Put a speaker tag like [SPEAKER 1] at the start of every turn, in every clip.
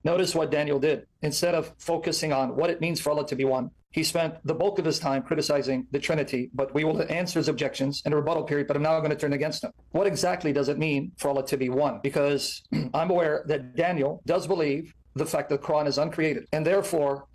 [SPEAKER 1] Notice what Daniel did. Instead of focusing on what it means for Allah to be one, he spent the bulk of his time criticizing the Trinity, but we will answer his objections in a rebuttal period, but I'm now going to turn against him. What exactly does it mean for Allah to be one? Because I'm aware that Daniel does believe the fact that the Quran is uncreated, and therefore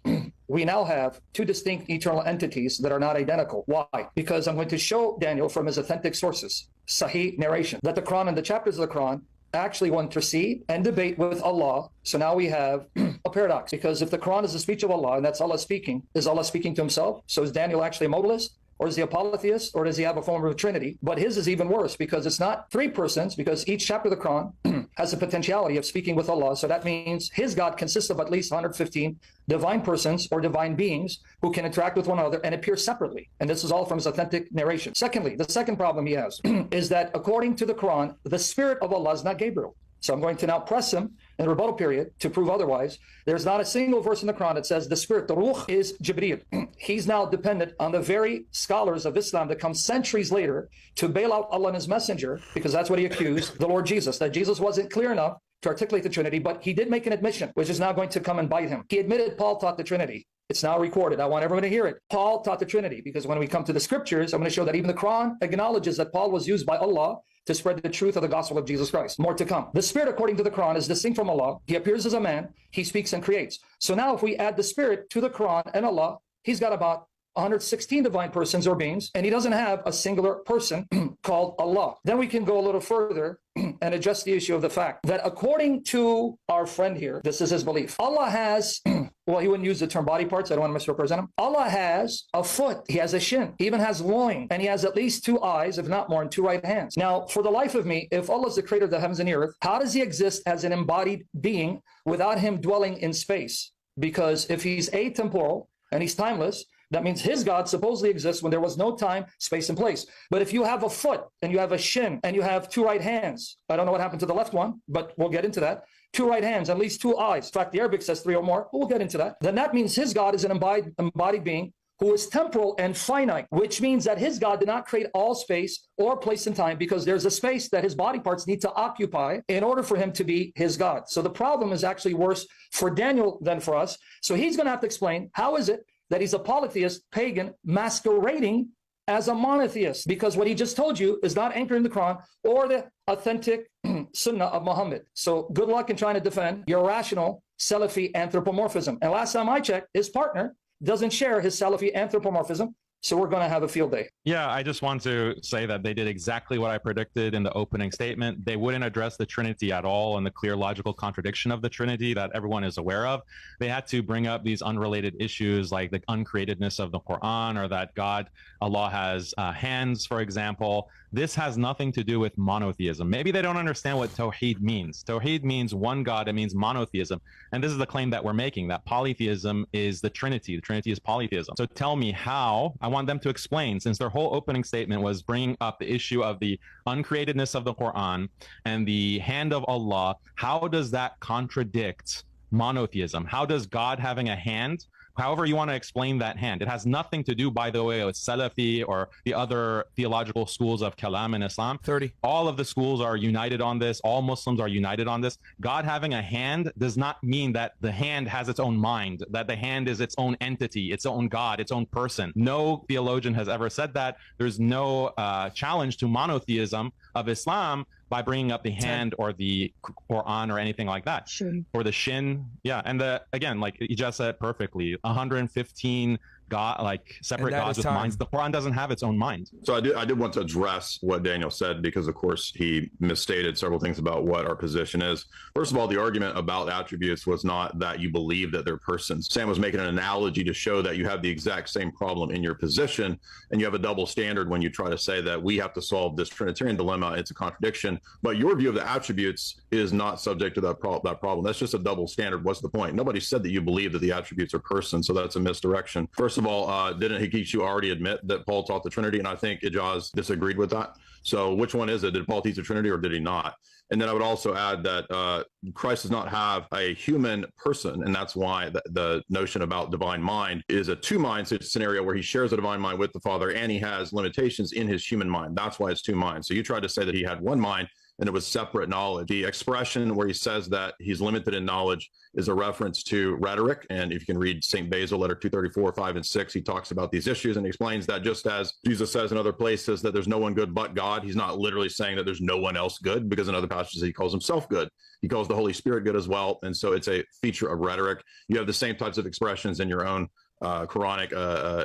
[SPEAKER 1] we now have two distinct eternal entities that are not identical. Why? Because I'm going to show Daniel from his authentic sources, Sahih narration, that the Quran and the chapters of the Quran actually want to intercede and debate with Allah. So now we have a paradox, because if the Quran is the speech of Allah and that's Allah speaking, is Allah speaking to himself? So is Daniel actually a modalist? Or is he a polytheist? Or does he have a form of a Trinity? But his is even worse, because it's not three persons, because each chapter of the Quran has the potentiality of speaking with Allah. So that means his God consists of at least 115 divine persons or divine beings who can interact with one another and appear separately. And this is all from his authentic narration. Secondly, the second problem he has is that according to the Quran, the spirit of Allah is not Gabriel. So I'm going to now press him in the rebuttal period to prove otherwise. There's not a single verse in the Quran that says the spirit, the ruh, is Jibreel. He's now dependent on the very scholars of Islam that come centuries later to bail out Allah and his messenger, because that's what he accused the Lord Jesus, that Jesus wasn't clear enough to articulate the Trinity, but he did make an admission, which is now going to come and bite him. He admitted Paul taught the Trinity. It's now recorded. I want everyone to hear it. Paul taught the Trinity, because when we come to the scriptures, I'm going to show that even the Quran acknowledges that Paul was used by Allah to spread the truth of the gospel of Jesus Christ. More to come. The spirit, according to the Quran, is distinct from Allah. He appears as a man. He speaks and creates. So now if we add the spirit to the Quran and Allah, he's got about 116 divine persons or beings, and he doesn't have a singular person called Allah. Then we can go a little further and address the issue of the fact that according to our friend here, this is his belief, Allah has, well, he wouldn't use the term body parts, I don't want to misrepresent him. Allah has a foot, he has a shin, he even has loin, and he has at least 2 eyes, if not more, and 2 right hands. Now, for the life of me, if Allah is the creator of the heavens and the earth, how does he exist as an embodied being without him dwelling in space? Because if he's atemporal and he's timeless, that means his God supposedly exists when there was no time, space, and place. But if you have a foot and you have a shin and you have 2 right hands, I don't know what happened to the left one, but we'll get into that. 2 right hands, at least 2 eyes. In fact, the Arabic says 3 or more, but we'll get into that. Then that means his God is an embodied being who is temporal and finite, which means that his God did not create all space or place and time, because there's a space that his body parts need to occupy in order for him to be his God. So the problem is actually worse for Daniel than for us. So he's going to have to explain, how is it that he's a polytheist, pagan, masquerading as a monotheist? Because what he just told you is not anchored in the Quran or the authentic Sunnah of Muhammad. So good luck in trying to defend your rational Salafi anthropomorphism. And last time I checked, his partner doesn't share his Salafi anthropomorphism. So we're going to have a field day.
[SPEAKER 2] Yeah, I just want to say that they did exactly what I predicted in the opening statement. They wouldn't address the Trinity at all and the clear logical contradiction of the Trinity that everyone is aware of. They had to bring up these unrelated issues like the uncreatedness of the Quran, or that Allah has hands, for example. This has nothing to do with monotheism. Maybe they don't understand what Tawhid means. Tawhid means one God. It means monotheism. And this is the claim that we're making, that polytheism is the Trinity. The Trinity is polytheism. So tell me how. I want them to explain, since their whole opening statement was bringing up the issue of the uncreatedness of the Quran and the hand of Allah. How does that contradict monotheism? How does God having a hand, however you want to explain that hand, it has nothing to do, by the way, with Salafi or the other theological schools of Kalam in Islam. 30. All of the schools are united on this. All Muslims are united on this. God having a hand does not mean that the hand has its own mind, that the hand is its own entity, its own God, its own person. No theologian has ever said that. There's no challenge to monotheism of Islam by bringing up the hand or the Quran or anything like that. Shin. Or the shin. Yeah. And again, like you just said perfectly, 115 God, like separate gods with minds. The Quran doesn't have its own mind.
[SPEAKER 3] So I did want to address what Daniel said, because of course he misstated several things about what our position is. First of all, the argument about attributes was not that you believe that they're persons. Sam was making an analogy to show that you have the exact same problem in your position, and you have a double standard when you try to say that we have to solve this Trinitarian dilemma. It's a contradiction. But your view of the attributes is not subject to that problem. That's just a double standard. What's the point? Nobody said that you believe that the attributes are persons, so that's a misdirection. First of all, didn't Haqiqatjou already admit that Paul taught the Trinity? And I think Ijaz disagreed with that. So which one is it? Did Paul teach the Trinity or did he not? And then I would also add that Christ does not have a human person, and that's why the notion about divine mind is a two-mind scenario where he shares a divine mind with the Father, and he has limitations in his human mind. That's why it's 2 minds. So you tried to say that he had 1 mind, and it was separate knowledge. The expression where he says that he's limited in knowledge is a reference to rhetoric. And if you can read St. Basil, letter 234, 5 and 6, he talks about these issues and explains that just as Jesus says in other places that there's no one good but God, he's not literally saying that there's no one else good, because in other passages he calls himself good. He calls the Holy Spirit good as well. And so it's a feature of rhetoric. You have the same types of expressions in your own Quranic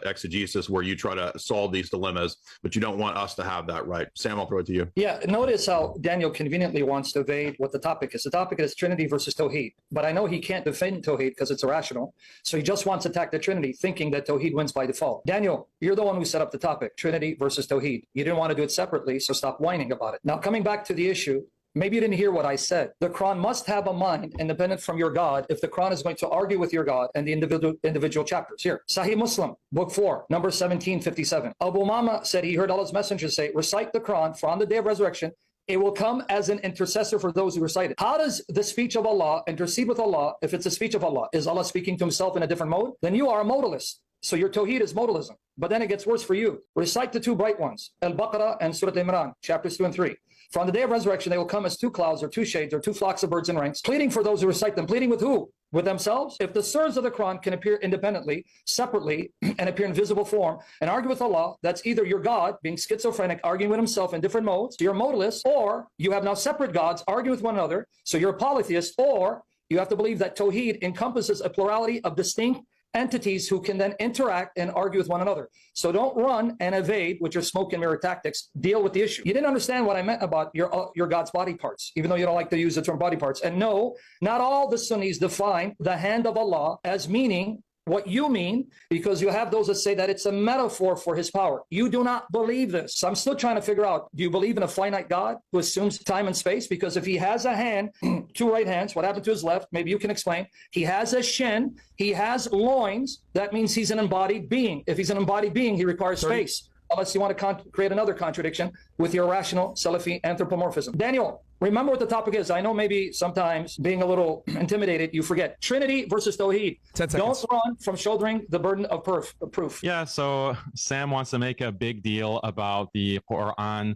[SPEAKER 3] exegesis where you try to solve these dilemmas, but you don't want us to have that, right? Sam, I'll throw it to you.
[SPEAKER 1] Yeah, notice how Daniel conveniently wants to evade what the topic is. The topic is Trinity versus Tawhid, but I know he can't defend Tawhid because it's irrational, so he just wants to attack the Trinity, thinking that Tawhid wins by default. Daniel, you're the one who set up the topic, Trinity versus Tawhid. You didn't want to do it separately, so stop whining about it. Now, coming back to the issue, maybe you didn't hear what I said. The Quran must have a mind independent from your God if the Quran is going to argue with your God and the individual chapters. Here, Sahih Muslim, book 4, number 1757. Abu Umama said he heard Allah's messenger say, recite the Quran, for on the day of resurrection, it will come as an intercessor for those who recite it. How does the speech of Allah intercede with Allah if it's a speech of Allah? Is Allah speaking to himself in a different mode? Then you are a modalist. So your Tawhid is modalism. But then it gets worse for you. Recite the two bright ones, Al-Baqarah and Surah Al-Imran, chapters 2 and 3. For on the day of resurrection, they will come as two clouds or two shades or two flocks of birds in ranks, pleading for those who recite them. Pleading with who? With themselves? If the surahs of the Quran can appear independently, separately, and appear in visible form, and argue with Allah, that's either your God being schizophrenic, arguing with himself in different modes, so you're a modalist, or you have now separate gods arguing with one another, so you're a polytheist, or you have to believe that Tawhid encompasses a plurality of distinct entities who can then interact and argue with one another. So don't run and evade with your smoke and mirror tactics. Deal with the issue. You didn't understand what I meant about your God's body parts, even though you don't like to use the term body parts. And no, not all the Sunnis define the hand of Allah as meaning what you mean, because you have those that say that it's a metaphor for his power. You do not believe this. So I'm still trying to figure out, do you believe in a finite God who assumes time and space? Because if he has a hand, two right hands, what happened to his left? Maybe you can explain. He has a shin, he has loins. That means he's an embodied being. If he's an embodied being, he requires space. Unless you want to create another contradiction with your rational Salafi anthropomorphism. Daniel, remember what the topic is. I know maybe sometimes being a little intimidated, you forget. Trinity versus Tawhid.
[SPEAKER 4] 10 seconds.
[SPEAKER 1] Don't run from shouldering the burden of proof.
[SPEAKER 2] Yeah, so Sam wants to make a big deal about the Quran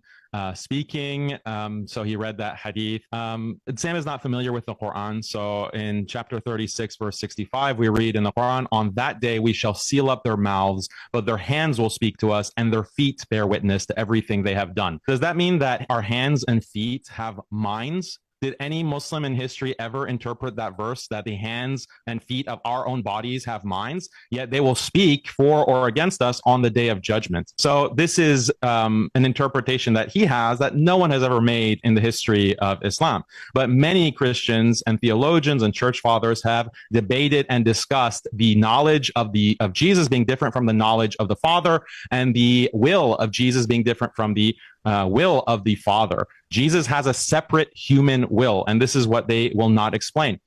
[SPEAKER 2] speaking. So he read that hadith. Sam is not familiar with the Quran. So in chapter 36, verse 65, we read in the Quran, on that day we shall seal up their mouths, but their hands will speak to us and their feet bear witness to everything they have done. Does that mean that our hands and feet have minds? Did any Muslim in history ever interpret that verse that the hands and feet of our own bodies have minds, yet they will speak for or against us on the day of judgment? So this is an interpretation that he has that no one has ever made in the history of Islam. But many Christians and theologians and church fathers have debated and discussed the knowledge of Jesus being different from the knowledge of the Father, and the will of Jesus being different from the will of the Father. Jesus has a separate human will, and this is what they will not explain.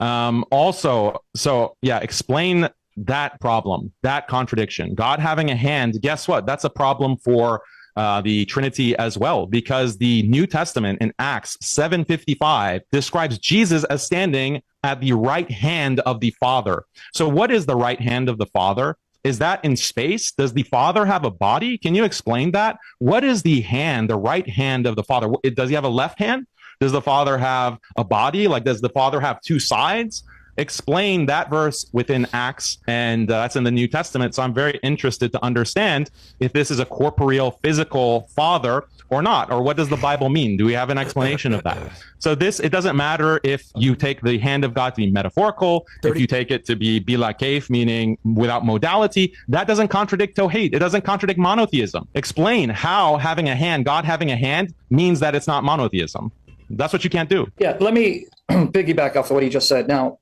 [SPEAKER 2] Explain that problem, that contradiction. God having a hand, guess what? That's a problem for the Trinity as well, because the New Testament in Acts 7:55 describes Jesus as standing at the right hand of the Father. So what is the right hand of the Father? Is that in space? Does the Father have a body? Can you explain that? What is the hand, the right hand of the Father? Does he have a left hand? Does the Father have a body? Like, does the Father have two sides? Explain that verse within Acts, and that's in the New Testament. So I'm very interested to understand if this is a corporeal, physical Father or not, or what does the Bible mean? Do we have an explanation of that? So it doesn't matter if you take the hand of God to be metaphorical, if you take it to be bila kayf, meaning without modality, that doesn't contradict Tawhid. It doesn't contradict monotheism. Explain how having a hand, God having a hand, means that it's not monotheism. That's what you can't do.
[SPEAKER 1] Yeah, let me piggyback off of what he just said. Now,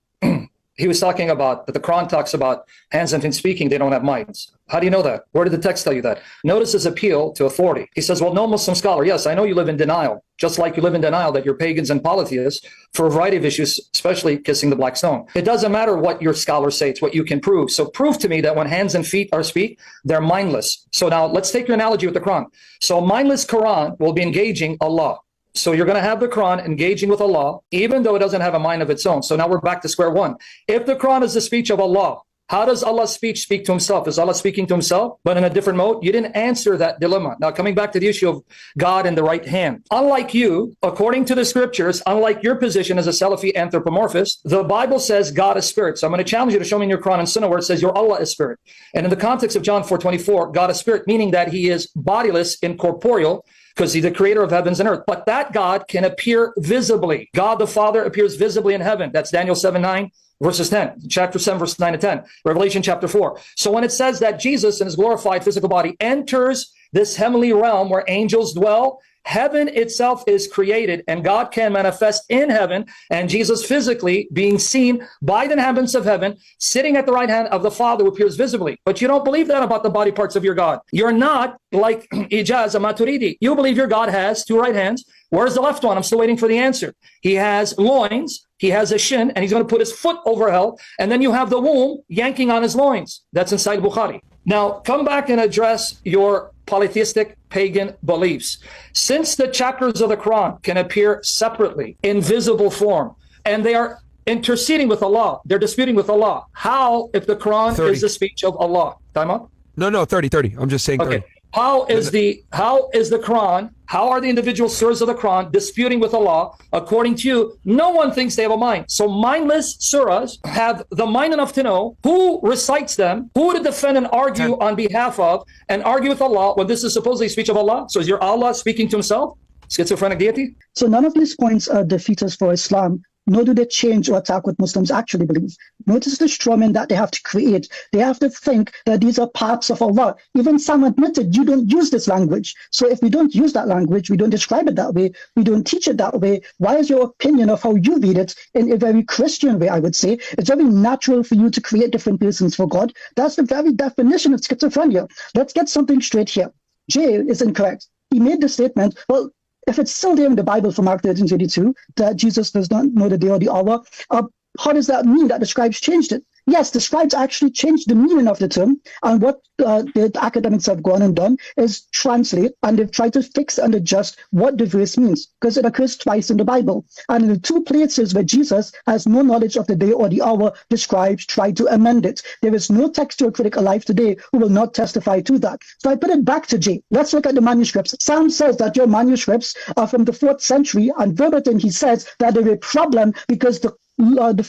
[SPEAKER 1] he was talking about that the Quran talks about hands and feet speaking, they don't have minds. How do you know that? Where did the text tell you that? Notice his appeal to authority. He says, well, no Muslim scholar, yes, I know you live in denial, just like you live in denial that you're pagans and polytheists for a variety of issues, especially kissing the black stone. It doesn't matter what your scholars say, it's what you can prove. So prove to me that when hands and feet speak, they're mindless. So now let's take your analogy with the Quran. So a mindless Quran will be engaging Allah. So you're going to have the Quran engaging with Allah, even though it doesn't have a mind of its own. So now we're back to square one. If the Quran is the speech of Allah, How does Allah's speech speak to himself? Is Allah speaking to himself, but in a different mode? You didn't answer that dilemma. Now, coming back to the issue of God in the right hand. Unlike you, according to the scriptures, unlike your position as a Salafi anthropomorphist, the Bible says God is spirit. So I'm going to challenge you to show me in your Quran and Sunnah where it says your Allah is spirit. And in the context of John 4:24, God is spirit, meaning that he is bodiless, incorporeal, because he's the creator of heavens and earth. But that God can appear visibly. God the Father appears visibly in heaven. That's Daniel 7:9. Verses 10, chapter 7, verses 9 to 10, Revelation chapter 4. So when it says that Jesus in his glorified physical body enters this heavenly realm where angels dwell, heaven itself is created and God can manifest in heaven, and Jesus physically being seen by the inhabitants of heaven, sitting at the right hand of the Father who appears visibly. But you don't believe that about the body parts of your God. You're not like Ijaz and Maturidi. You believe your God has two right hands. Where's the left one? I'm still waiting for the answer. He has loins, he has a shin, and he's going to put his foot over hell. And then you have the womb yanking on his loins. That's inside Bukhari. Now, come back and address your polytheistic pagan beliefs. Since the chapters of the Quran can appear separately in visible form, and they are interceding with Allah, they're disputing with Allah. How, if the Quran
[SPEAKER 4] 30.
[SPEAKER 1] is the speech of Allah? Time up?
[SPEAKER 4] No, 30. I'm just saying 30.
[SPEAKER 1] Okay. How is the Quran, how are the individual surahs of the Quran disputing with Allah? According to you, no one thinks they have a mind. So mindless surahs have the mind enough to know who recites them, who to defend and argue on behalf of, and argue with Allah when this is supposedly speech of Allah. So is your Allah speaking to himself? Schizophrenic deity?
[SPEAKER 5] So none of these points are defeaters for Islam, nor do they change or attack what Muslims actually believe. Notice the strawman that they have to create. They have to think that these are parts of Allah. Even some admitted you don't use this language. So if we don't use that language, we don't describe it that way, we don't teach it that way, why is your opinion of how you read it in a very Christian way, I would say? It's very natural for you to create different persons for God. That's the very definition of schizophrenia. Let's get something straight here. Jay is incorrect. He made the statement, well, if it's still there in the Bible from Mark 13:32, that Jesus does not know the day or the hour, how does that mean that the scribes changed it? Yes, the scribes actually changed the meaning of the term, and what the academics have gone and done is translate, and they've tried to fix and adjust what the verse means, because it occurs twice in the Bible. And in the two places where Jesus has no knowledge of the day or the hour, the scribes tried to amend it. There is no textual critic alive today who will not testify to that. So I put it back to Jay. Let's look at the manuscripts. Sam says that your manuscripts are from the 4th century, and verbatim he says that they're a problem because the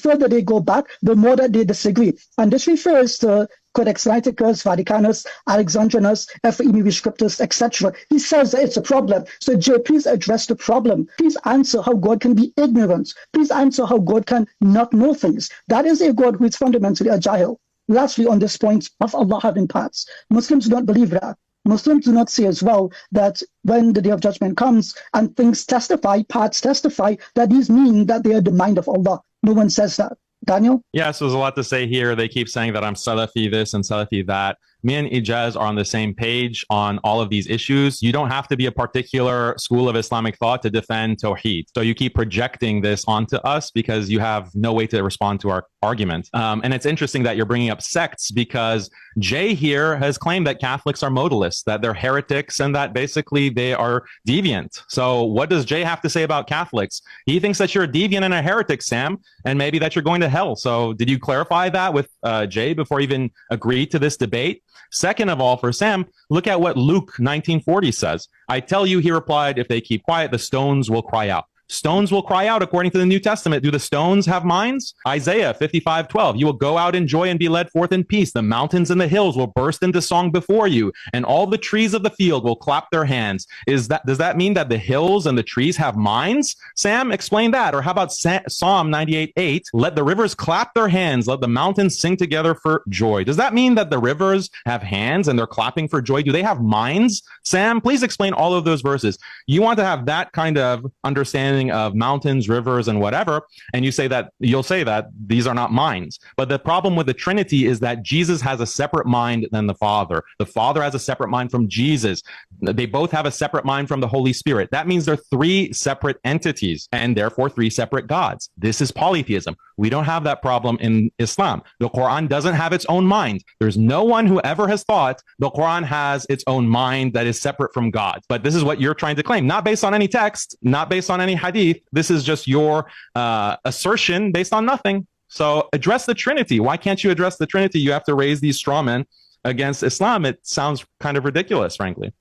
[SPEAKER 5] further they go back, the more that they disagree. And this refers to Codex Sinaiticus, Vaticanus, Alexandrinus, Ephraimi Scriptus, etc. He says that it's a problem. So Jay, please address the problem. Please answer how God can be ignorant. Please answer how God can not know things. That is a God who is fundamentally agile. Lastly, on this point of Allah having parts, Muslims do not believe that. Muslims do not say as well that when the day of judgment comes and things testify, parts testify, that these mean that they are the mind of Allah. No one says that. Daniel?
[SPEAKER 2] Yes, there's a lot to say here. They keep saying that I'm Salafi this and Salafi that. Me and Ijaz are on the same page on all of these issues. You don't have to be a particular school of Islamic thought to defend Tawhid. So you keep projecting this onto us because you have no way to respond to our argument. And it's interesting that you're bringing up sects because Jay here has claimed that Catholics are modalists, that they're heretics, and that basically they are deviant. So what does Jay have to say about Catholics? He thinks that you're a deviant and a heretic, Sam, and maybe that you're going to hell. So did you clarify that with Jay before you even agreed to this debate? Second of all, for Sam, look at what Luke 19:40 says. I tell you, he replied, if they keep quiet, the stones will cry out. Stones will cry out according to the New Testament. Do the stones have minds? Isaiah 55:12. You will go out in joy and be led forth in peace. The mountains and the hills will burst into song before you, and all the trees of the field will clap their hands. Does that mean that the hills and the trees have minds? Sam, explain that. Or how about Psalm 98:8? Let the rivers clap their hands. Let the mountains sing together for joy. Does that mean that the rivers have hands and they're clapping for joy? Do they have minds? Sam, please explain all of those verses. You want to have that kind of understanding of mountains, rivers, and whatever, and you'll say that these are not minds. But the problem with the Trinity is that Jesus has a separate mind than the Father. The Father has a separate mind from Jesus. They both have a separate mind from the Holy Spirit. That means they're three separate entities and therefore three separate gods. This is polytheism. We don't have that problem in Islam. The Quran doesn't have its own mind. There's no one who ever has thought the Quran has its own mind that is separate from God. But this is what you're trying to claim, not based on any text, not based on any hadith. This is just your assertion based on nothing. So address the Trinity. Why can't you address the Trinity? You have to raise these straw men against Islam. It sounds kind of ridiculous, frankly.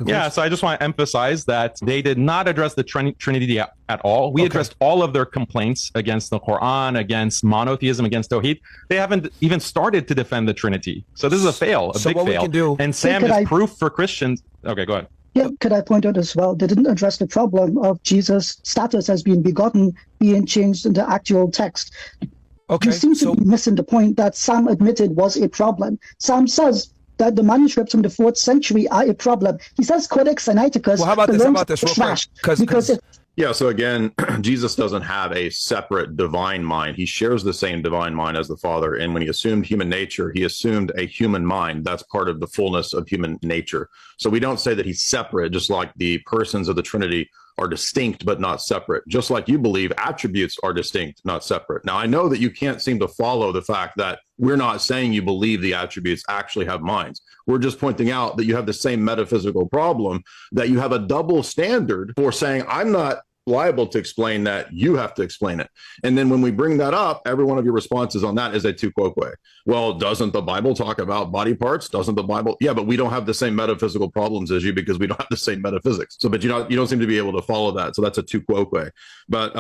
[SPEAKER 2] Yeah, so I just want to emphasize that they did not address the Trinity at all. We addressed all of their complaints against the Quran, against monotheism, against Tawhid. They haven't even started to defend the Trinity. So this is a fail, a big fail. And Sam is proof for Christians. Okay, go ahead.
[SPEAKER 5] Yeah, could I point out as well, they didn't address the problem of Jesus' status as being begotten being changed in the actual text.
[SPEAKER 4] Okay,
[SPEAKER 5] you seem to be missing the point that Sam admitted was a problem. Sam says that the manuscripts from the 4th century are a problem. He says Codex Sinaiticus.
[SPEAKER 4] Well, how about this real quick?
[SPEAKER 5] Because
[SPEAKER 3] yeah, so again, Jesus doesn't have a separate divine mind. He shares the same divine mind as the Father. And when he assumed human nature, he assumed a human mind. That's part of the fullness of human nature. So we don't say that he's separate, just like the persons of the Trinity are distinct but not separate. Just like you believe attributes are distinct, not separate. Now, I know that you can't seem to follow the fact that we're not saying you believe the attributes actually have minds. We're just pointing out that you have the same metaphysical problem, that you have a double standard for saying, I'm not liable to explain that, you have to explain it. And then when we bring that up, every one of your responses on that is a tu quoque. Well, doesn't the Bible talk about body parts? Doesn't the Bible? Yeah, but we don't have the same metaphysical problems as you because we don't have the same metaphysics. So, but you don't seem to be able to follow that. So that's a tu quoque. But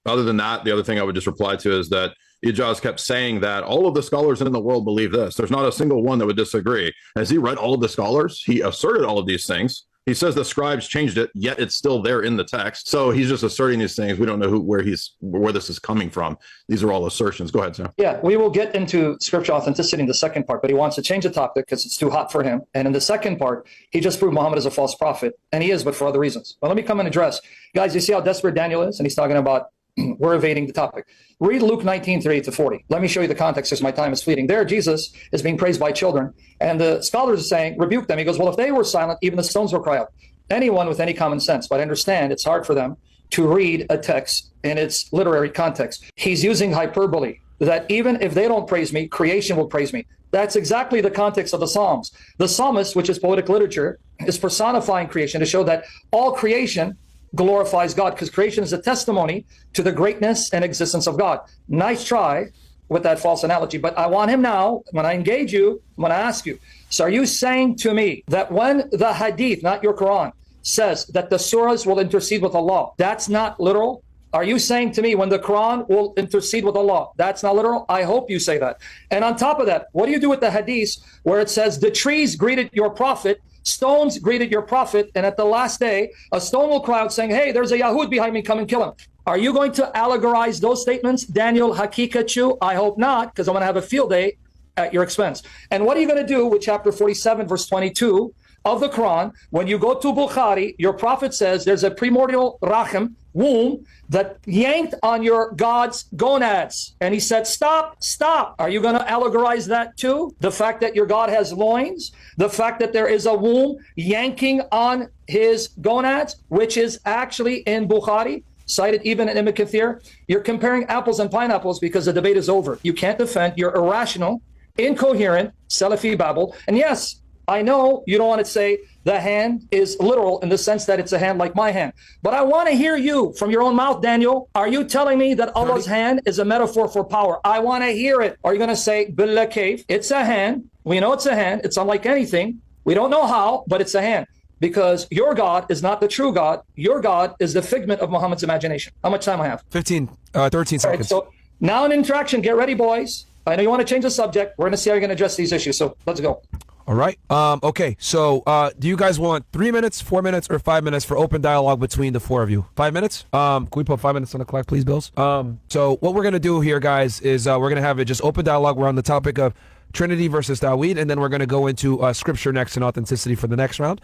[SPEAKER 3] other than that, the other thing I would just reply to is that Ijaz kept saying that all of the scholars in the world believe this. There's not a single one that would disagree. Has he read all of the scholars? He asserted all of these things. He says the scribes changed it, yet it's still there in the text. So he's just asserting these things. We don't know where this is coming from. These are all assertions. Go ahead, Sam.
[SPEAKER 1] Yeah, we will get into scriptural authenticity in the second part, but he wants to change the topic because it's too hot for him. And in the second part, he just proved Muhammad is a false prophet, and he is, but for other reasons. But let me come and address. Guys, you see how desperate Daniel is? And he's talking about we're evading the topic. Read Luke 19:38-40. Let me show you the context because my time is fleeting. There, Jesus is being praised by children, and the scholars are saying, rebuke them. He goes, well, if they were silent, even the stones will cry out. Anyone with any common sense, but understand it's hard for them to read a text in its literary context. He's using hyperbole, that even if they don't praise me, creation will praise me. That's exactly the context of the Psalms. The psalmist, which is poetic literature, is personifying creation to show that all creation glorifies God, because creation is a testimony to the greatness and existence of God. Nice try with that false analogy, but I want him now, when I engage you, I'm going to ask you, so are you saying to me that when the hadith, not your Quran, says that the surahs will intercede with Allah, that's not literal? Are you saying to me when the Quran will intercede with Allah, that's not literal? I hope you say that. And on top of that, what do you do with the hadith where it says the trees greeted your prophet, stones greeted your prophet, and at the last day, a stone will cry out saying, hey, there's a Yahud behind me, come and kill him. Are you going to allegorize those statements, Daniel Haqiqatjou? I hope not, because I'm going to have a field day at your expense. And what are you going to do with chapter 47, verse 22 of the Quran? When you go to Bukhari, your prophet says there's a primordial rahim, womb, that yanked on your God's gonads. And he said, stop, stop. Are you going to allegorize that too? The fact that your God has loins, the fact that there is a womb yanking on his gonads, which is actually in Bukhari, cited even in Ibn Kathir. You're comparing apples and pineapples because the debate is over. You can't defend your irrational, incoherent Salafi babble. And yes, I know you don't want to say the hand is literal in the sense that it's a hand like my hand. But I want to hear you from your own mouth, Daniel. Are you telling me that Allah's hand is a metaphor for power? I want to hear it. Are you going to say, Billah Kayf, it's a hand. We know it's a hand. It's unlike anything. We don't know how, but it's a hand. Because your God is not the true God. Your God is the figment of Muhammad's imagination. How much time I have?
[SPEAKER 4] 13 seconds.
[SPEAKER 1] Right, so now an interaction. Get ready, boys. I know you want to change the subject. We're going to see how you're going to address these issues. So let's go.
[SPEAKER 4] All right. Okay. So do you guys want 3 minutes, 4 minutes, or 5 minutes for open dialogue between the four of you? 5 minutes? Can we put 5 minutes on the clock, please, Bills? So what we're going to do here, guys, is we're going to have it just open dialogue. We're on the topic of Trinity versus Tawhid, and then we're going to go into scripture next and authenticity for the next round.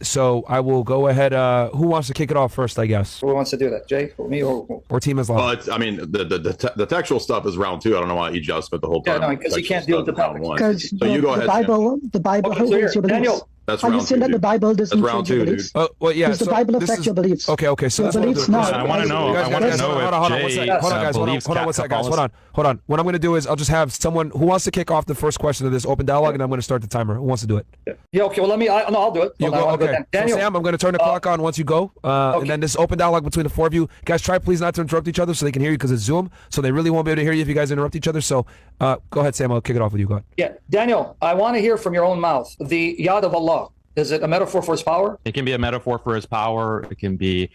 [SPEAKER 4] So I will go ahead. Who wants to kick it off first, I guess?
[SPEAKER 1] Who wants to do that? Jay, or me, or
[SPEAKER 4] Team Islam?
[SPEAKER 3] Well, I mean, the textual stuff is round two. I don't know why Ijaz spent the whole time.
[SPEAKER 1] Yeah, no, because you can't deal with the topic.
[SPEAKER 3] So you go ahead.
[SPEAKER 5] The Bible
[SPEAKER 1] okay, so here, Daniel.
[SPEAKER 3] That's
[SPEAKER 5] Are you
[SPEAKER 3] round
[SPEAKER 5] saying
[SPEAKER 3] two,
[SPEAKER 5] that the Bible doesn't affect your beliefs?
[SPEAKER 4] Well, yeah.
[SPEAKER 5] Does the Bible affect your beliefs?
[SPEAKER 4] Okay. So
[SPEAKER 5] your beliefs not.
[SPEAKER 2] I want to know. I want to know if Jay believes
[SPEAKER 4] Hold on, one second, guys. Hold Hold on. What I'm going to do is I'll just have someone who wants to kick off the first question of this open dialogue, and I'm going to start the timer. Who wants to do it?
[SPEAKER 1] Yeah, okay. Well, I'll do it.
[SPEAKER 4] You go, okay.
[SPEAKER 1] Daniel.
[SPEAKER 4] So Sam, I'm going to turn the clock on once you go. And then this open dialogue between the four of you. Guys, try please not to interrupt each other so they can hear you because it's Zoom. So they really won't be able to hear you if you guys interrupt each other. So go ahead, Sam. I'll kick it off with you. Go ahead.
[SPEAKER 1] Yeah. Daniel, I want to hear from your own mouth. The Yad of Allah. Is it a metaphor for his power?
[SPEAKER 2] It can be a metaphor for his power. It can be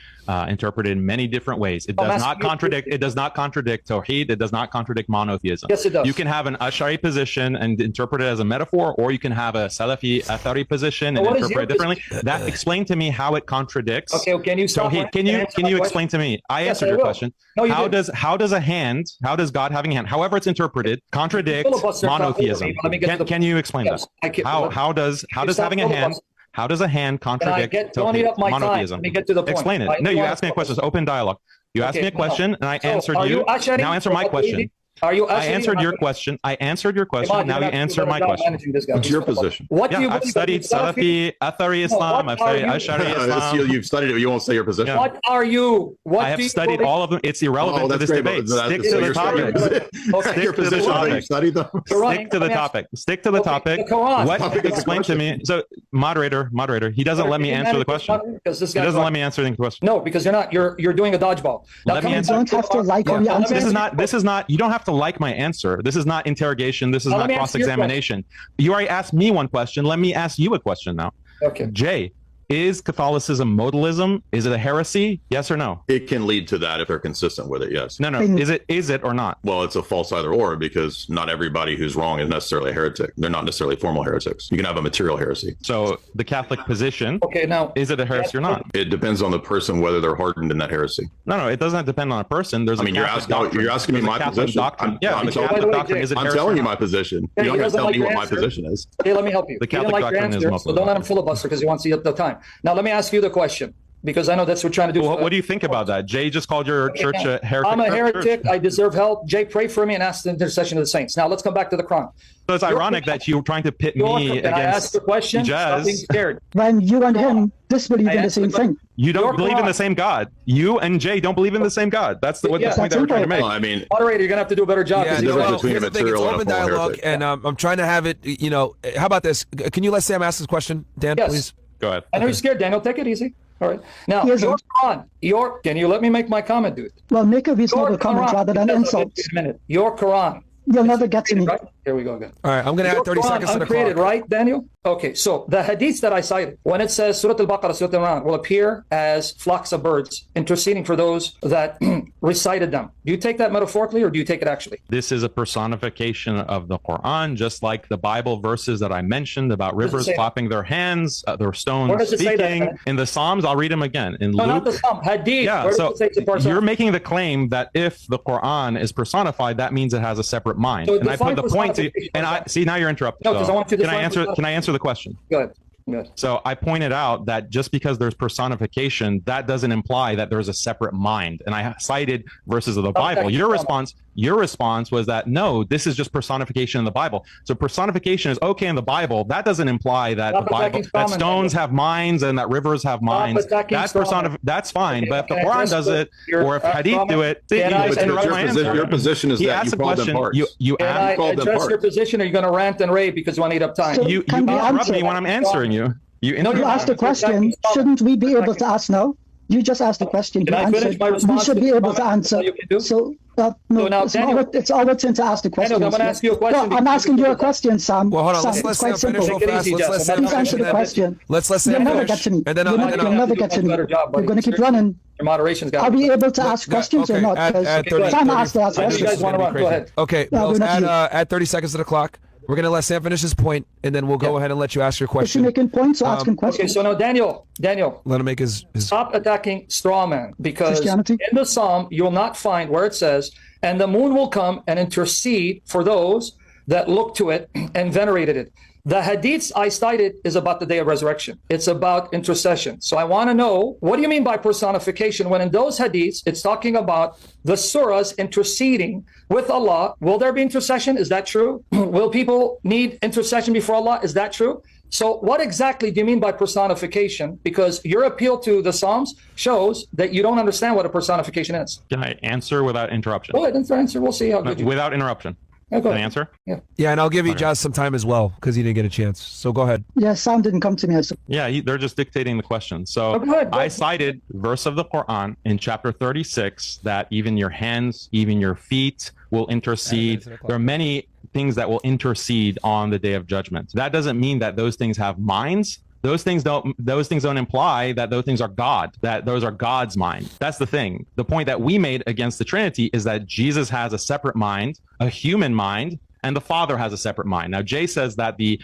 [SPEAKER 2] interpreted in many different ways. It does not contradict. It does not contradict Tawhid. It does not contradict monotheism.
[SPEAKER 1] Yes, it does.
[SPEAKER 2] You can have an Ash'ari position and interpret it as a metaphor, or you can have a Salafi Athari position and interpret it differently. That explain to me how it contradicts.
[SPEAKER 1] Okay, can you stop?
[SPEAKER 2] Tawhid. Can you explain to me? I answered your question.
[SPEAKER 1] No, you
[SPEAKER 2] how does God having a hand, however it's interpreted, contradict monotheism? Can you explain that? How does having a hand? How does a hand contradict monotheism?
[SPEAKER 1] Let me get to the point.
[SPEAKER 2] Explain it. No, you asked me a question. It's open dialogue. You asked me a question, and I answered you. Now answer my question. I answered your question. Now you answer my question.
[SPEAKER 3] What's your position?
[SPEAKER 2] I've studied Salafi, Athari Islam. I've studied Ash'ari Islam.
[SPEAKER 3] You've studied it, but you won't say your position.
[SPEAKER 1] What are you?
[SPEAKER 2] I have studied all of them. It's irrelevant to this debate. Stick to the topic.
[SPEAKER 3] Stick to the topic.
[SPEAKER 2] Stick to the topic. Stick to the topic. What? Explain to me. So, moderator, he doesn't let me answer the question. He doesn't let me answer the question.
[SPEAKER 1] No, because you're doing a dodgeball.
[SPEAKER 2] Let me answer.
[SPEAKER 5] You don't have to like all the answers.
[SPEAKER 2] This is not. You don't have to like my answer. This is not interrogation. This is not cross-examination. You already asked me one question. Let me ask you a question now.
[SPEAKER 1] Okay.
[SPEAKER 2] Jay, is Catholicism modalism? Is it a heresy? Yes or no?
[SPEAKER 3] It can lead to that if they're consistent with it, yes.
[SPEAKER 2] No. Is it or not?
[SPEAKER 3] Well, it's a false either or because not everybody who's wrong is necessarily a heretic. They're not necessarily formal heretics. You can have a material heresy.
[SPEAKER 2] So the Catholic position,
[SPEAKER 1] now
[SPEAKER 2] is it a heresy or not?
[SPEAKER 3] It depends on the person whether they're hardened in that heresy.
[SPEAKER 2] No, it doesn't depend on a person. There's
[SPEAKER 3] you're asking me my position.
[SPEAKER 2] I'm
[SPEAKER 3] telling you my position. You don't have to tell me what my position is.
[SPEAKER 1] Hey, let me help you.
[SPEAKER 2] The Catholic doctrine is Muslim.
[SPEAKER 1] So don't let him filibuster because he wants to eat up the time. Now let me ask you the question, because I know that's what we're trying to do.
[SPEAKER 2] Well, what do you think about that? Jay just called your church a heretic.
[SPEAKER 1] I'm a heretic. I deserve help. Jay, pray for me and ask the intercession of the saints. Now let's come back to the Quran.
[SPEAKER 2] So it's ironic that you're trying to pit me against
[SPEAKER 1] I asked the question. Stop being scared.
[SPEAKER 5] When you and him disbelieve in the same thing.
[SPEAKER 2] You don't believe in the same God. You and Jay don't believe in the same God. That's the point that we're trying to make.
[SPEAKER 3] Well, I mean,
[SPEAKER 1] moderator, you're gonna have to do a better job.
[SPEAKER 4] Yeah,
[SPEAKER 3] between a material and a formal heretic.
[SPEAKER 4] And I'm trying to have it. How about this? Can you let Sam ask his question, Dan, please?
[SPEAKER 2] Go ahead.
[SPEAKER 1] I know you're scared, Daniel. Take it easy. All right. Now, your Quran. Can you let me make my comment, dude?
[SPEAKER 5] Well, make a reasonable comment rather than insults.
[SPEAKER 1] A minute. Your Quran.
[SPEAKER 5] You'll never get to me.
[SPEAKER 1] Right? Here we go again.
[SPEAKER 4] All right, I'm going to add 30 seconds to the clock.
[SPEAKER 1] Right, Daniel? Okay, so the hadiths that I cited, when it says Surah Al-Baqarah, Surah Al-Imran will appear as flocks of birds interceding for those that recited them. Do you take that metaphorically or do you take it actually?
[SPEAKER 2] This is a personification of the Quran, just like the Bible verses that I mentioned about rivers clapping their hands, their stones speaking. In the Psalms, I'll read them again. In Luke,
[SPEAKER 1] not the Psalm, hadith.
[SPEAKER 2] Yeah, so you're making the claim that if the Quran is personified, that means it has a separate mind. So and I put the point to, and I see now you're interrupting.
[SPEAKER 1] No, because I want you to
[SPEAKER 2] can I answer the question?
[SPEAKER 1] Good.
[SPEAKER 2] So I pointed out that just because there's personification, that doesn't imply that there's a separate mind. And I cited verses of the Bible. Your response was that, no, this is just personification in the Bible. So personification is okay in the Bible. That doesn't imply that that stones have minds and that rivers have minds. That's fine. But if the Quran does it, or if Hadith do it,
[SPEAKER 3] your position is that you called them parts.
[SPEAKER 2] You
[SPEAKER 1] address your position, or you're going to rant and rave because you want to eat up time.
[SPEAKER 5] So
[SPEAKER 2] you interrupt me when I'm answering you.
[SPEAKER 5] You asked the question. Shouldn't we be able to ask now? You just asked the question. We should be able to answer. So, no, it's our turn to ask the question.
[SPEAKER 1] I'm going to ask you a question.
[SPEAKER 5] No, I'm asking you a question, Sam.
[SPEAKER 4] Well, hold on.
[SPEAKER 5] Sam,
[SPEAKER 4] Let's let Sam finish real fast.
[SPEAKER 5] Please answer the question.
[SPEAKER 4] Let's let Sam
[SPEAKER 5] finish. You'll never get to me. You'll never get to me. You're going to keep running.
[SPEAKER 1] Your moderation's got.
[SPEAKER 5] Are we able to ask questions or not? Sam asked to ask questions.
[SPEAKER 1] You guys want to run? Go ahead.
[SPEAKER 4] Okay, add 30 seconds to the clock. We're going to let Sam finish his point, and then we'll go ahead and let you ask your question.
[SPEAKER 5] Is he making points or asking questions?
[SPEAKER 1] Okay, so now, Daniel,
[SPEAKER 4] let him make his...
[SPEAKER 1] Stop attacking straw man, because in the Psalm, you'll not find where it says, and the moon will come and intercede for those that look to it and venerated it. The hadiths I cited is about the day of resurrection. It's about intercession. So I want to know, what do you mean by personification when in those hadiths, it's talking about the surahs interceding with Allah? Will there be intercession? Is that true? Will people need intercession before Allah? Is that true? So what exactly do you mean by personification? Because your appeal to the Psalms shows that you don't understand what a personification is.
[SPEAKER 2] Can I answer without interruption?
[SPEAKER 1] Go ahead, answer. We'll see how good you
[SPEAKER 2] Without interruption.
[SPEAKER 1] Yeah,
[SPEAKER 2] Can I answer?
[SPEAKER 4] Yeah, and I'll give Ijaz some time as well because he didn't get a chance. So go ahead.
[SPEAKER 5] Yeah, Sam didn't come to me.
[SPEAKER 2] Yeah, they're just dictating the question. So
[SPEAKER 1] go ahead.
[SPEAKER 2] I cited verse of the Quran in chapter 36 that even your hands, even your feet will intercede. There are many things that will intercede on the day of judgment. That doesn't mean that those things have minds. Those things don't imply that those things are God, that those are God's mind. That's the thing. The point that we made against the Trinity is that Jesus has a separate mind, a human mind, and the Father has a separate mind. Now, Jay says that the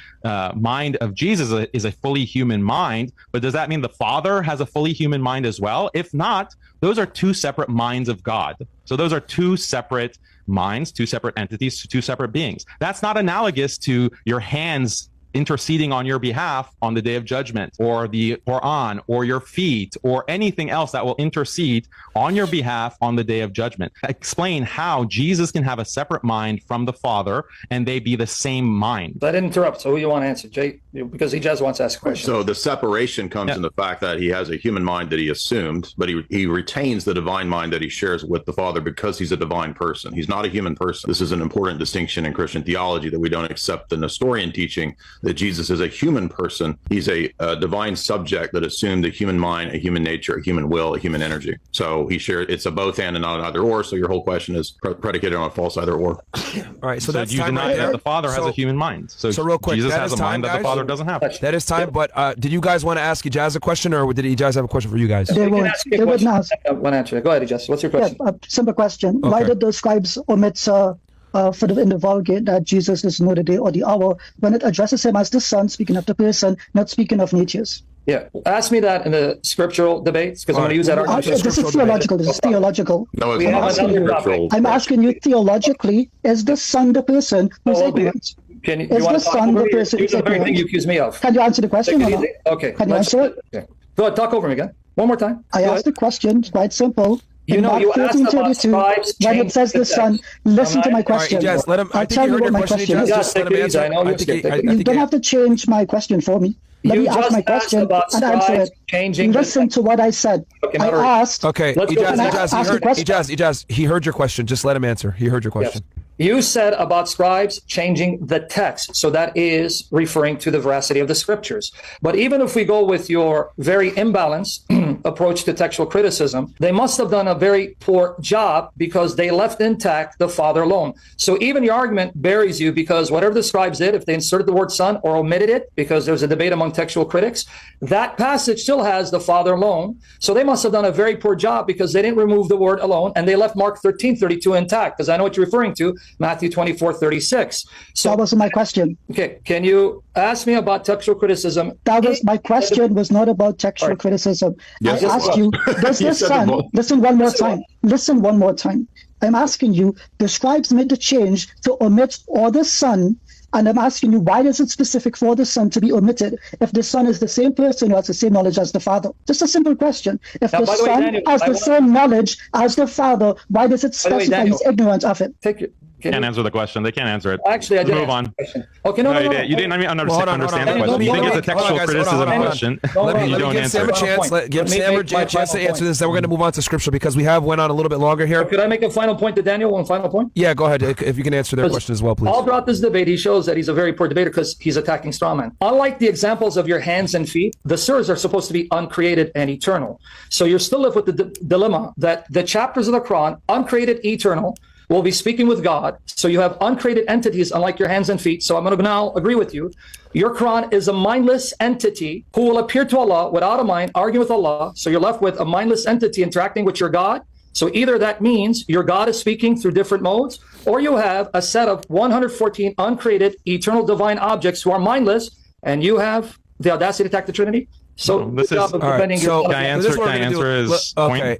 [SPEAKER 2] mind of Jesus is a fully human mind, but does that mean the Father has a fully human mind as well? If not, those are two separate minds of God. So those are two separate minds, two separate entities, two separate beings. That's not analogous to your hands interceding on your behalf on the day of judgment, or the Quran, or your feet, or anything else that will intercede on your behalf on the day of judgment. Explain how Jesus can have a separate mind from the Father and they be the same mind.
[SPEAKER 1] I didn't interrupt. So who you want to answer, Jay? Because he just wants to ask a question.
[SPEAKER 3] So the separation comes in the fact that he has a human mind that he assumed, but he retains the divine mind that he shares with the Father because he's a divine person. He's not a human person. This is an important distinction in Christian theology, that we don't accept the Nestorian teaching that Jesus is a human person. He's a divine subject that assumed a human mind, a human nature, a human will, a human energy. So he shared, it's a both and not an either or. So your whole question is predicated on a false either or.
[SPEAKER 4] All right. So that's
[SPEAKER 2] you
[SPEAKER 4] time
[SPEAKER 2] deny that the Father has a human mind. So
[SPEAKER 4] real quick,
[SPEAKER 2] Jesus
[SPEAKER 4] that
[SPEAKER 2] has
[SPEAKER 4] is
[SPEAKER 2] a mind
[SPEAKER 4] time,
[SPEAKER 2] that the
[SPEAKER 4] guys.
[SPEAKER 2] Father doesn't have.
[SPEAKER 4] That is time. But did you guys want to ask Ijaz a question, or did Ijaz have a question for you guys?
[SPEAKER 5] They would ask.
[SPEAKER 1] One answer. Go ahead, Ijaz. What's your question?
[SPEAKER 5] Yeah, a simple question.
[SPEAKER 4] Okay.
[SPEAKER 5] Why did the scribes omit in the Vulgate that Jesus doesn't know the day or the hour when it addresses him as the Son, speaking of the person, not speaking of natures?
[SPEAKER 1] Yeah, ask me that in the scriptural debates, because I'm going to use that argument.
[SPEAKER 5] This is theological. This is theological.
[SPEAKER 3] No, it's not scriptural.
[SPEAKER 5] I'm asking you theologically, is the Son the person who's ignorant?
[SPEAKER 1] Can you
[SPEAKER 5] Is
[SPEAKER 1] want
[SPEAKER 5] the
[SPEAKER 1] to talk
[SPEAKER 5] Son
[SPEAKER 1] over
[SPEAKER 5] the
[SPEAKER 1] me?
[SPEAKER 5] person
[SPEAKER 1] You're
[SPEAKER 5] who's
[SPEAKER 1] the very thing
[SPEAKER 5] ignorant?
[SPEAKER 1] you accuse me of.
[SPEAKER 5] Can you answer the question or not?
[SPEAKER 1] Okay.
[SPEAKER 5] Can you answer it?
[SPEAKER 1] Okay. Go ahead, talk over me again. One more time.
[SPEAKER 5] I asked the question, it's quite simple. In Mark
[SPEAKER 1] you asked about
[SPEAKER 5] 13:32,
[SPEAKER 1] scribes
[SPEAKER 5] when it
[SPEAKER 1] changing
[SPEAKER 5] says the Son, listen to my question.
[SPEAKER 4] All right, Ijaz, let him. I
[SPEAKER 5] I'll
[SPEAKER 4] think
[SPEAKER 5] tell
[SPEAKER 4] you
[SPEAKER 5] you
[SPEAKER 4] heard
[SPEAKER 5] what
[SPEAKER 4] your
[SPEAKER 5] my
[SPEAKER 4] question,
[SPEAKER 5] question
[SPEAKER 4] Ijaz.
[SPEAKER 5] is.
[SPEAKER 4] Just let him answer.
[SPEAKER 1] I know
[SPEAKER 4] I
[SPEAKER 1] you
[SPEAKER 4] think
[SPEAKER 1] skipped it.
[SPEAKER 5] You don't have to change my question for me. Let
[SPEAKER 1] You
[SPEAKER 5] me ask
[SPEAKER 1] just
[SPEAKER 5] my
[SPEAKER 1] asked
[SPEAKER 5] question
[SPEAKER 1] about
[SPEAKER 5] and answer
[SPEAKER 1] scribes
[SPEAKER 5] it.
[SPEAKER 1] changing the
[SPEAKER 5] Listen to what I said.
[SPEAKER 1] Okay,
[SPEAKER 5] I
[SPEAKER 1] moderate.
[SPEAKER 5] asked.
[SPEAKER 4] Okay,
[SPEAKER 1] Let's go to the next-
[SPEAKER 4] Ijaz, he heard your question. Just let him answer. He heard your question.
[SPEAKER 1] Yes. You said about scribes changing the text. So that is referring to the veracity of the scriptures. But even if we go with your very imbalanced approach to textual criticism, they must have done a very poor job because they left intact the Father alone. So even your argument buries you, because whatever the scribes did, if they inserted the word Son or omitted it, because there's a debate among textual critics, that passage still has the Father alone. So they must have done a very poor job because they didn't remove the word alone, and they left Mark 13:32 intact, because I know what you're referring to, Matthew 24:36. So
[SPEAKER 5] That wasn't my question.
[SPEAKER 1] okay, can you ask me about textual criticism?
[SPEAKER 5] That was my question. Was not about textual criticism.
[SPEAKER 3] Yes,
[SPEAKER 5] I
[SPEAKER 3] it
[SPEAKER 5] asked
[SPEAKER 3] was.
[SPEAKER 5] you, does
[SPEAKER 3] You
[SPEAKER 5] the
[SPEAKER 3] said
[SPEAKER 5] Son?
[SPEAKER 3] it was.
[SPEAKER 5] Listen one more time. Listen one more time. I'm asking you. The scribes made the change to omit or the Son, and I'm asking you, why is it specific for the Son to be omitted if the Son is the same person who has the same knowledge as the Father? Just a simple question. If
[SPEAKER 1] Now,
[SPEAKER 5] the
[SPEAKER 1] by the way,
[SPEAKER 5] Son
[SPEAKER 1] Daniel,
[SPEAKER 5] has
[SPEAKER 1] I
[SPEAKER 5] the
[SPEAKER 1] want-
[SPEAKER 5] same knowledge as the Father, why does it
[SPEAKER 1] By the way,
[SPEAKER 5] specify
[SPEAKER 1] Daniel,
[SPEAKER 5] he's ignorant of it?
[SPEAKER 1] Take your.
[SPEAKER 2] Can't answer the question. They can't answer it.
[SPEAKER 1] Actually, I did.
[SPEAKER 2] Move on.
[SPEAKER 1] Okay, no,
[SPEAKER 2] You didn't. I mean, understand the question. You think it's a textual criticism question.
[SPEAKER 4] Let me
[SPEAKER 2] You don't
[SPEAKER 4] give
[SPEAKER 2] answer
[SPEAKER 4] Sam a
[SPEAKER 2] it.
[SPEAKER 4] chance. Give Sam a chance to answer this. Then we're going to move on to scripture because we have went on a little bit longer here.
[SPEAKER 1] Could I make a final point to Daniel? One final point?
[SPEAKER 4] Yeah, go ahead. If you can answer their question as well, please.
[SPEAKER 1] All throughout this debate, he shows that he's a very poor debater because he's attacking strawman. Unlike the examples of your hands and feet, the surahs are supposed to be uncreated and eternal. So you're still left with the dilemma that the chapters of the Quran, uncreated, eternal, will be speaking with God. So you have uncreated entities, unlike your hands and feet. So I'm going to now agree with you. Your Quran is a mindless entity who will appear to Allah without a mind, argue with Allah. So you're left with a mindless entity interacting with your God. So either that means your God is speaking through different modes, or you have a set of 114 uncreated, eternal divine objects who are mindless, and you have the audacity to attack the Trinity. So
[SPEAKER 2] This is-
[SPEAKER 1] job of
[SPEAKER 4] All right,
[SPEAKER 1] defending
[SPEAKER 4] so
[SPEAKER 1] your
[SPEAKER 2] Can I answer his point?
[SPEAKER 4] Okay.